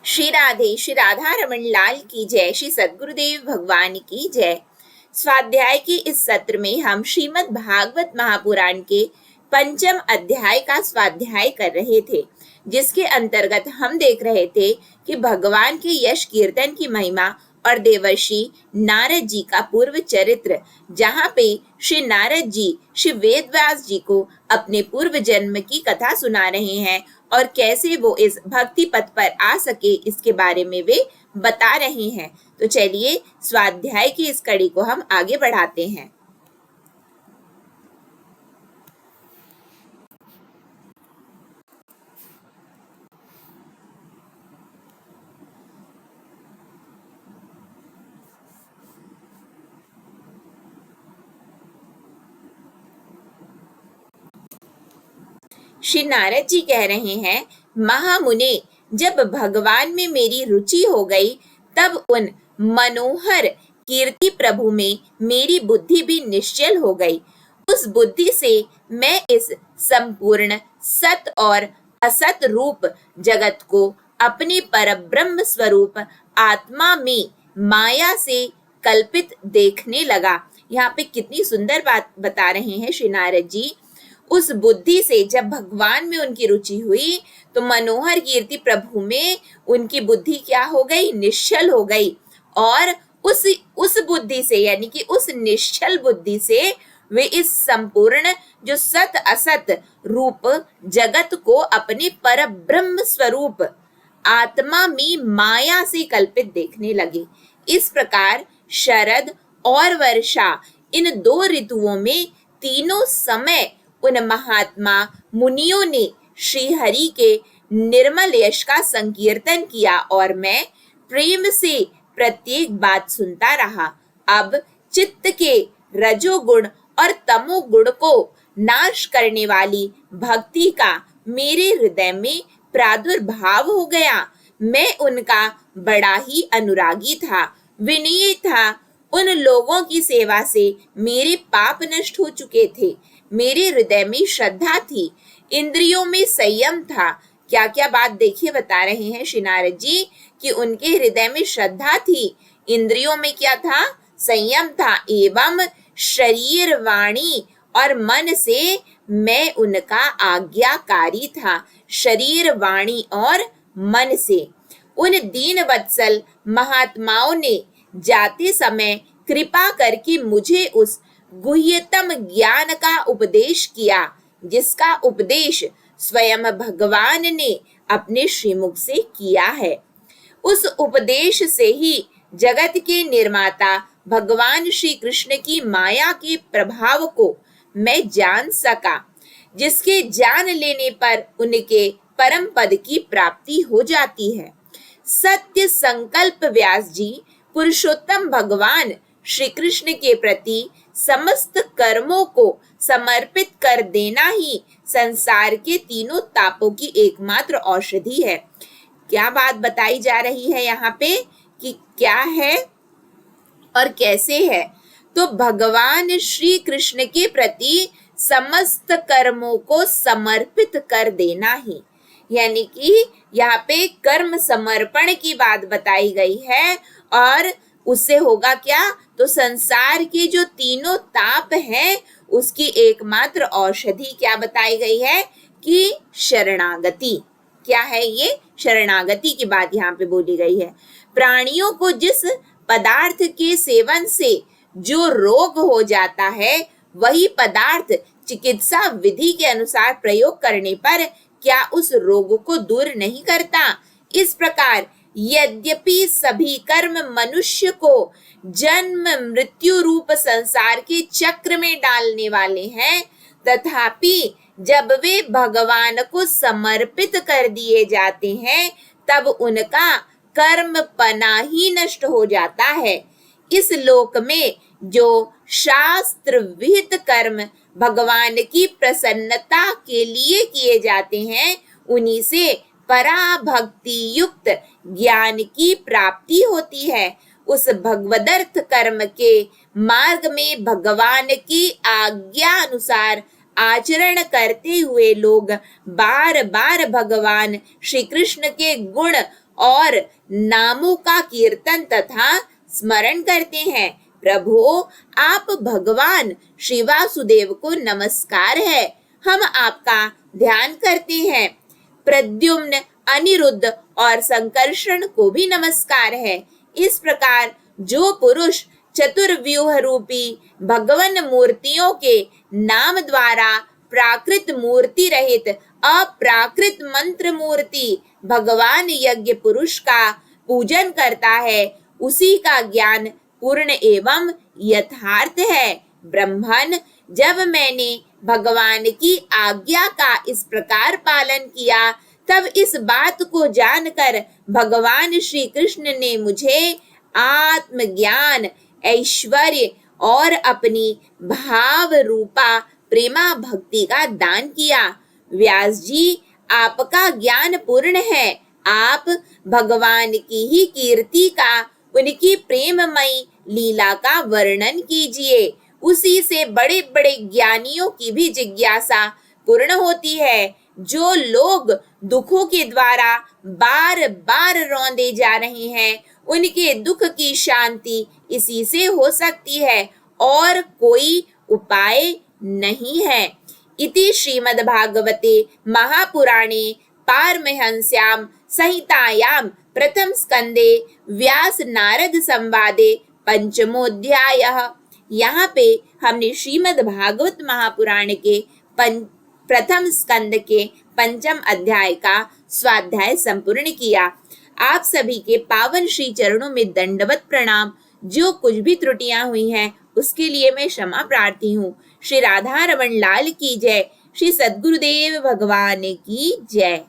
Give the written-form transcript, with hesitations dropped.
श्री राधा रमन लाल की जय। श्री सद्गुरुदेव भगवान की जय। स्वाध्याय के इस सत्र में हम श्रीमद् भागवत महापुराण के पंचम अध्याय का स्वाध्याय कर रहे थे, जिसके अंतर्गत हम देख रहे थे कि भगवान के यश कीर्तन की महिमा और देवर्षि नारद जी का पूर्व चरित्र, जहाँ पे श्री नारद जी श्री वेदव्यास जी को अपने पूर्व जन्म की कथा सुना रहे हैं और कैसे वो इस भक्ति पथ पर आ सके इसके बारे में वे बता रहे हैं। तो चलिए स्वाध्याय की इस कड़ी को हम आगे बढ़ाते हैं। श्री नारद जी कह रहे हैं, महामुने, जब भगवान में मेरी रुचि हो गई तब उन मनोहर कीर्ति प्रभु में मेरी बुद्धि भी निश्चल हो गई। उस बुद्धि से मैं इस संपूर्ण सत और असत रूप जगत को अपने परब्रह्म स्वरूप आत्मा में माया से कल्पित देखने लगा। यहाँ पे कितनी सुंदर बात बता रहे हैं श्री नारद जी। उस बुद्धि से जब भगवान में उनकी रुचि हुई तो मनोहर कीर्ति प्रभु में उनकी बुद्धि क्या हो गई? निश्चल हो गई। और उस बुद्धि से, यानी कि उस निश्चल बुद्धि से वे इस संपूर्ण जो सत असत रूप जगत को अपने परब्रह्म स्वरूप आत्मा में माया से कल्पित देखने लगे। इस प्रकार शरद और वर्षा, इन दो ऋतुओं में तीनों समय उन महात्मा मुनियों ने श्री हरि के निर्मल यश का संकीर्तन किया और मैं प्रेम से प्रत्येक बात सुनता रहा। अब चित्त के रजोगुण और तमोगुण को नाश करने वाली भक्ति का मेरे हृदय में प्रादुर्भाव हो गया। मैं उनका बड़ा ही अनुरागी था, विनयी था। उन लोगों की सेवा से मेरे पाप नष्ट हो चुके थे। मेरे हृदय में श्रद्धा थी, इंद्रियों में संयम था। क्या क्या बात देखिए बता रहे हैं श्री नारद जी कि उनके हृदय में श्रद्धा थी, इंद्रियों में क्या था? संयम था, एवं शरीर वाणी और मन से मैं उनका आज्ञाकारी था। शरीर वाणी और मन से उन दीन वत्सल महात्माओं ने जाते समय कृपा करके मुझे उस गुह्यतम ज्ञान का उपदेश किया, जिसका उपदेश स्वयं भगवान ने अपने श्रीमुख से किया है। उस उपदेश से ही जगत के निर्माता भगवान श्री कृष्ण की माया के प्रभाव को मैं जान सका, जिसके जान लेने पर उनके परम पद की प्राप्ति हो जाती है। सत्य संकल्प व्यास जी पुरुषोत्तम भगवान श्री कृष्ण के प्रति समस्त कर्मों को समर्पित कर देना ही संसार के तीनों तापों की एकमात्र औषधि है। क्या बात बताई जा रही है यहाँ पे कि क्या है और कैसे है? तो भगवान श्री कृष्ण के प्रति समस्त कर्मों को समर्पित कर देना ही, यानी कि यहाँ पे कर्म समर्पण की बात बताई गई है। और उससे होगा क्या? तो संसार के जो तीनों ताप हैं उसकी एकमात्र औषधि क्या बताई गई है कि शरणागति। क्या है ये? शरणागति की बात यहाँ पे बोली गई है। प्राणियों को जिस पदार्थ के सेवन से जो रोग हो जाता है, वही पदार्थ चिकित्सा विधि के अनुसार प्रयोग करने पर क्या उस रोग को दूर नहीं करता? इस प्रकार यद्यपि सभी कर्म मनुष्य को जन्म मृत्यु रूप संसार के चक्र में डालने वाले हैं, तथापि जब वे भगवान को समर्पित कर दिए जाते हैं तब उनका कर्म पना ही नष्ट हो जाता है। इस लोक में जो शास्त्र विहित कर्म भगवान की प्रसन्नता के लिए किए जाते हैं, उन्हीं से पराभक्ति युक्त ज्ञान की प्राप्ति होती है। उस भगवदर्थ कर्म के मार्ग में भगवान की आज्ञा अनुसार आचरण करते हुए लोग बार बार भगवान श्री कृष्ण के गुण और नामों का कीर्तन तथा स्मरण करते हैं। प्रभु, आप भगवान श्री वासुदेव को नमस्कार है, हम आपका ध्यान करते हैं। प्रद्युम्न, अनिरुद्ध और संकर्षण को भी नमस्कार है। इस प्रकार जो पुरुष चतुर्व्यूह रूपी भगवान मूर्तियों के नाम द्वारा प्राकृत मूर्ति रहित अप्राकृत मंत्र मूर्ति भगवान यज्ञ पुरुष का पूजन करता है, उसी का ज्ञान पूर्ण एवं यथार्थ है। ब्रह्मन, जब मैंने भगवान की आज्ञा का इस प्रकार पालन किया, तब इस बात को जानकर भगवान श्री कृष्ण ने मुझे आत्मज्ञान, ऐश्वर्य और अपनी भाव रूपा प्रेमा भक्ति का दान किया। व्यास जी, आपका ज्ञान पूर्ण है। आप भगवान की ही कीर्ति का, उनकी प्रेममयी लीला का वर्णन कीजिए। उसी से बड़े बड़े ज्ञानियों की भी जिज्ञासा पूर्ण होती है। जो लोग दुखों के द्वारा बार बार रौंदे जा रहे हैं, उनके दुख की शांति इसी से हो सकती है और कोई उपाय नहीं है। इति श्रीमद्भागवते महापुराणे पारमहंस्याम संहितायां प्रथम स्कंदे व्यास नारद संवादे पंचमोऽध्यायः। यहाँ पे हमने श्रीमद् भागवत महापुराण के प्रथम स्कंद के पंचम अध्याय का स्वाध्याय संपूर्ण किया। आप सभी के पावन श्री चरणों में दंडवत प्रणाम। जो कुछ भी त्रुटियां हुई हैं उसके लिए मैं क्षमा प्रार्थी हूँ। श्री राधा रमन लाल की जय। श्री सद्गुरुदेव भगवान की जय।